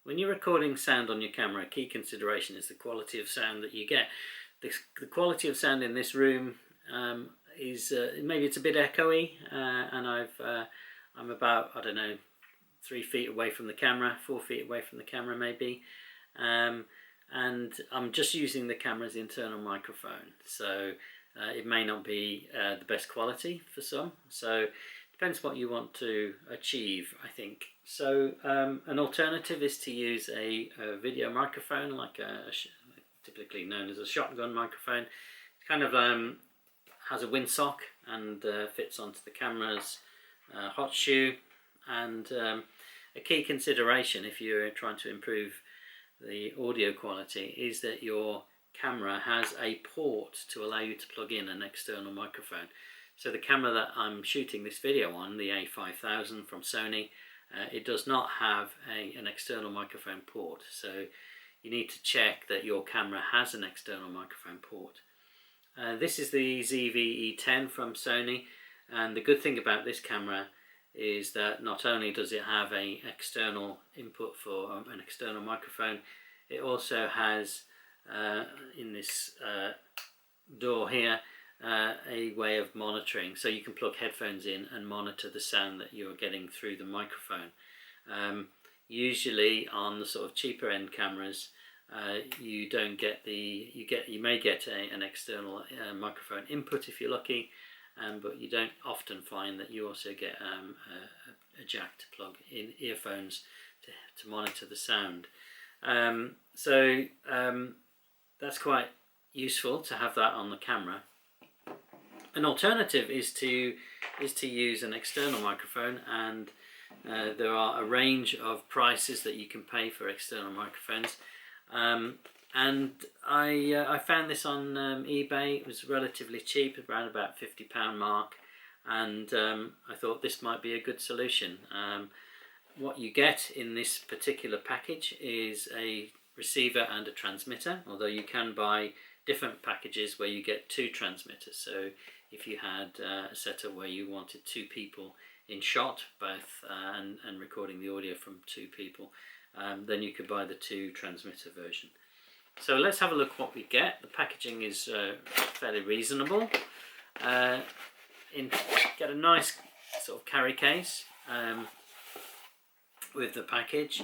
When you're recording sound on your camera, a key consideration is the quality of sound that you get. The quality of sound in this room is maybe it's a bit echoey, and I'm about, I don't know, 3 feet away from the camera, 4 feet away from the camera maybe, and I'm just using the camera's internal microphone, so it may not be the best quality for some. So depends what you want to achieve, I think. So an alternative is to use a video microphone, like typically known as a shotgun microphone. It kind of has a windsock and fits onto the camera's hot shoe. And a key consideration if you're trying to improve the audio quality is that your camera has a port to allow you to plug in an external microphone. So the camera that I'm shooting this video on, the A5000 from Sony, it does not have an external microphone port. So you need to check that your camera has an external microphone port. This is the ZV-E10 from Sony, and the good thing about this camera is that not only does it have an external input for an external microphone, it also has in this door here a way of monitoring, so you can plug headphones in and monitor the sound that you're getting through the microphone. Usually on the sort of cheaper end cameras, you don't get you may get an external microphone input if you're lucky, but you don't often find that you also get a jack to plug in earphones to monitor the sound. So that's quite useful to have that on the camera. An alternative is to use an external microphone, and there are a range of prices that you can pay for external microphones. And I found this on eBay. It was relatively cheap, around about £50 mark, and I thought this might be a good solution. What you get in this particular package is a receiver and a transmitter, although you can buy different packages where you get 2 transmitters. So if you had a setup where you wanted 2 people in shot, both and recording the audio from 2 people, then you could buy the 2 transmitter version. So let's have a look what we get. The packaging is fairly reasonable. Get a nice sort of carry case with the package.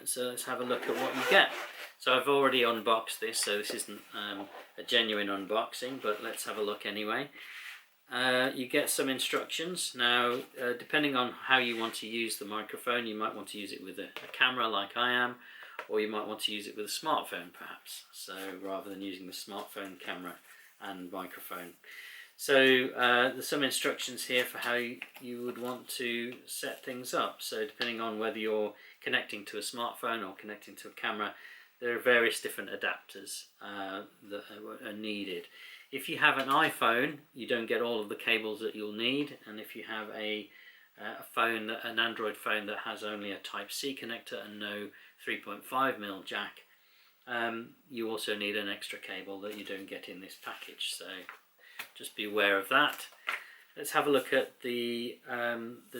So let's have a look at what you get. So I've already unboxed this, so this isn't a genuine unboxing, but let's have a look anyway. You get some instructions. Now, depending on how you want to use the microphone, you might want to use it with a camera like I am, or you might want to use it with a smartphone perhaps, so rather than using the smartphone camera and microphone. So there's some instructions here for how you would want to set things up. So depending on whether you're connecting to a smartphone or connecting to a camera, there are various different adapters that are needed. If you have an iPhone, you don't get all of the cables that you'll need, and if you have an Android phone that has only a Type-C connector and no 3.5mm jack, you also need an extra cable that you don't get in this package. So just be aware of that. Let's have a look at the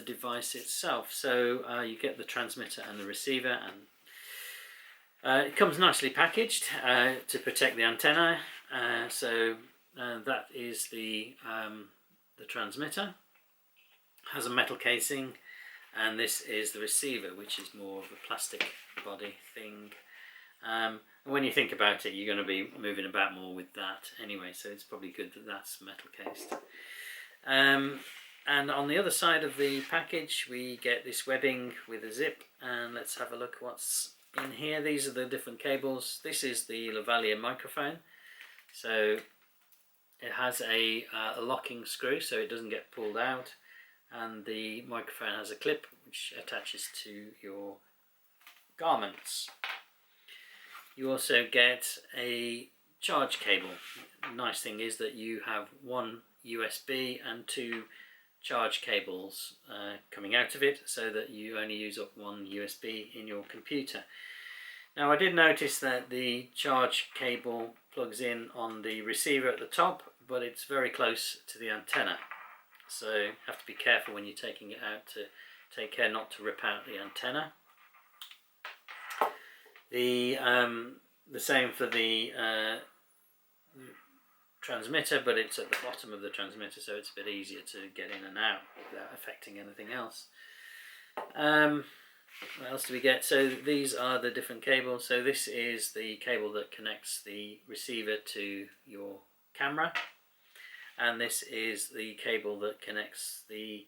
device itself. So you get the transmitter and the receiver, and it comes nicely packaged to protect the antenna. So that is the transmitter. Has a metal casing, and this is the receiver, which is more of a plastic body thing. And when you think about it, you're going to be moving about more with that anyway, so it's probably good that that's metal cased. And on the other side of the package we get this webbing with a zip, and let's have a look what's in here. These are the different cables. This is the lavalier microphone, so it has a locking screw so it doesn't get pulled out, and the microphone has a clip which attaches to your garments. You also get a charge cable. The nice thing is that you have 1 USB and 2 charge cables coming out of it, so that you only use up 1 USB in your computer. Now, I did notice that the charge cable plugs in on the receiver at the top, but it's very close to the antenna, so you have to be careful when you're taking it out to take care not to rip out the antenna. The same for the transmitter, but it's at the bottom of the transmitter, so it's a bit easier to get in and out without affecting anything else. What else do we get? So these are the different cables. So this is the cable that connects the receiver to your camera, and this is the cable that connects the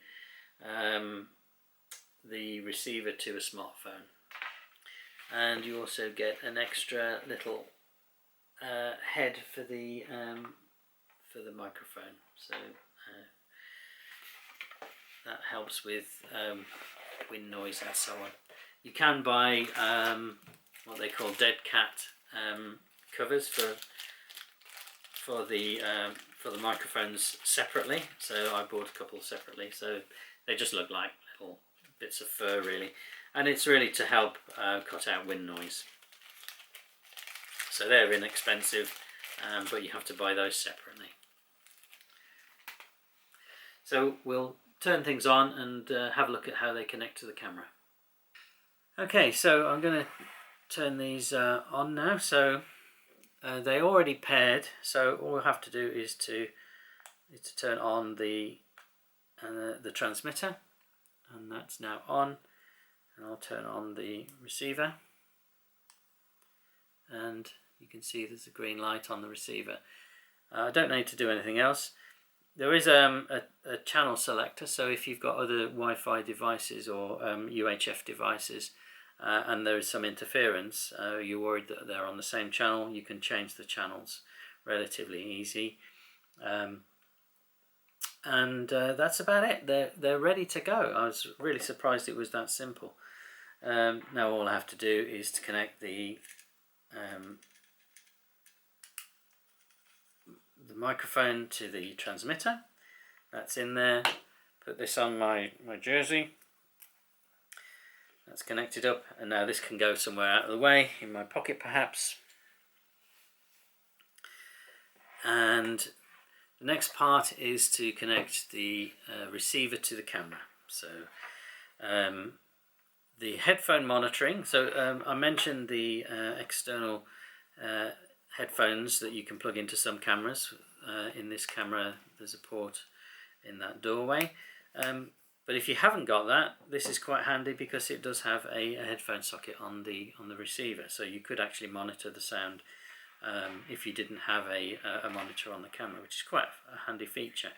receiver to a smartphone. And you also get an extra little head for the microphone, so that helps with wind noise and so on. You can buy what they call dead cat covers for the microphones separately. So I bought a couple separately. So they just look like little bits of fur, really, and it's really to help cut out wind noise. So they're inexpensive, but you have to buy those separately. So we'll turn things on and have a look at how they connect to the camera. Okay, so I'm going to turn these on now. So they're already paired, so all we have to do is to turn on the transmitter, and that's now on. And I'll turn on the receiver, and you can see there's a green light on the receiver. I don't need to do anything else. There is a channel selector, so if you've got other Wi-Fi devices or UHF devices and there is some interference, you're worried that they're on the same channel, you can change the channels relatively easy. And that's about it. They're ready to go. I was really surprised it was that simple. Now all I have to do is to connect the microphone to the transmitter. That's in there. Put this on my jersey. That's connected up, and now this can go somewhere out of the way, in my pocket perhaps. And the next part is to connect the receiver to the camera. So the headphone monitoring. So I mentioned the external headphones that you can plug into some cameras. In this camera there's a port in that doorway, but if you haven't got that, this is quite handy because it does have a headphone socket on the receiver, so you could actually monitor the sound if you didn't have a monitor on the camera, which is quite a handy feature.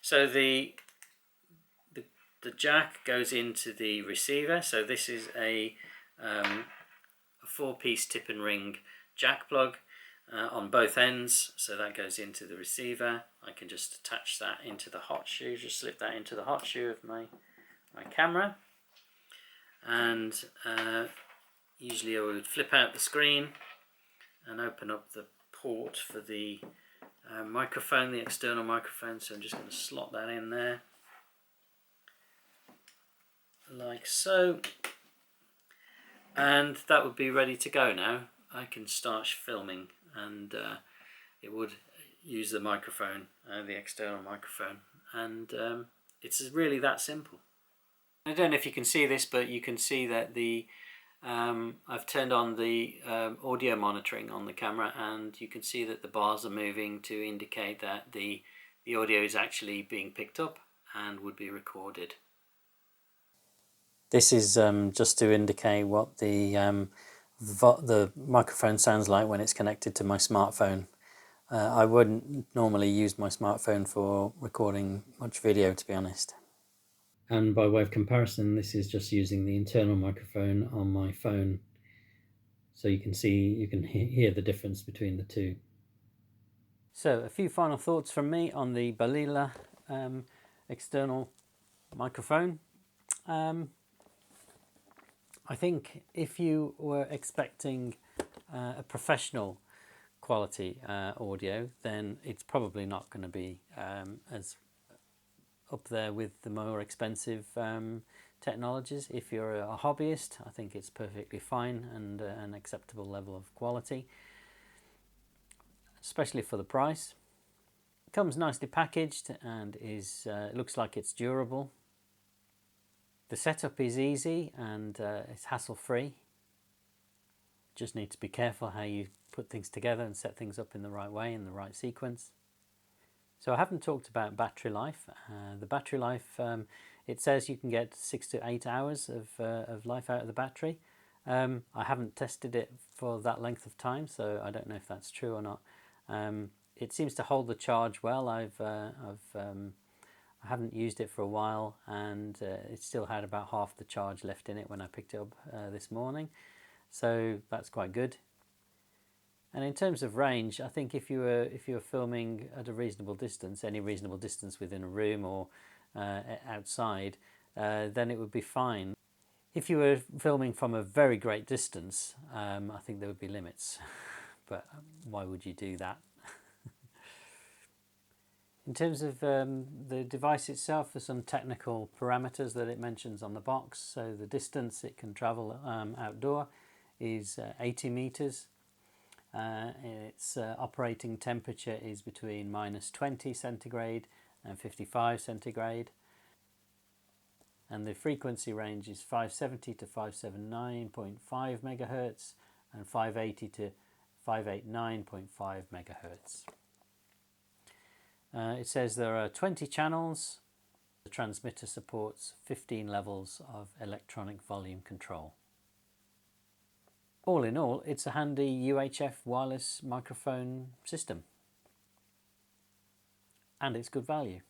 So the jack goes into the receiver. So this is a 4-piece tip and ring jack plug on both ends, so that goes into the receiver. I can just attach that into the hot shoe, just slip that into the hot shoe of my camera, and usually I would flip out the screen and open up the port for the microphone, the external microphone. So I'm just going to slot that in there like so, and that would be ready to go now. I can start filming, and it would use the microphone, the external microphone, and it's really that simple. I don't know if you can see this, but you can see that I've turned on the audio monitoring on the camera, and you can see that the bars are moving to indicate that the audio is actually being picked up and would be recorded. This is just to indicate what the microphone sounds like when it's connected to my smartphone. I wouldn't normally use my smartphone for recording much video, to be honest. And by way of comparison, this is just using the internal microphone on my phone, so you can hear the difference between the two. So a few final thoughts from me on the Balila external microphone. I think if you were expecting a professional quality audio, then it's probably not going to be as up there with the more expensive technologies. If you're a hobbyist, I think it's perfectly fine and an acceptable level of quality, especially for the price. It comes nicely packaged and it looks like it's durable. The setup is easy and it's hassle-free. Just need to be careful how you put things together and set things up in the right way, in the right sequence. So I haven't talked about battery life. The battery life, it says you can get 6 to 8 hours of life out of the battery. I haven't tested it for that length of time, so I don't know if that's true or not. It seems to hold the charge well. I haven't used it for a while, and it still had about half the charge left in it when I picked it up this morning, so that's quite good. And in terms of range, I think if you were filming at a reasonable distance, any reasonable distance within a room or outside, then it would be fine. If you were filming from a very great distance, I think there would be limits, but why would you do that? In terms of the device itself, there's some technical parameters that it mentions on the box. So the distance it can travel outdoor is 80 meters. Its operating temperature is between -20 centigrade and 55 centigrade. And the frequency range is 570 to 579.5 megahertz and 580 to 589.5 megahertz. It says there are 20 channels. The transmitter supports 15 levels of electronic volume control. All in all, it's a handy UHF wireless microphone system. And it's good value.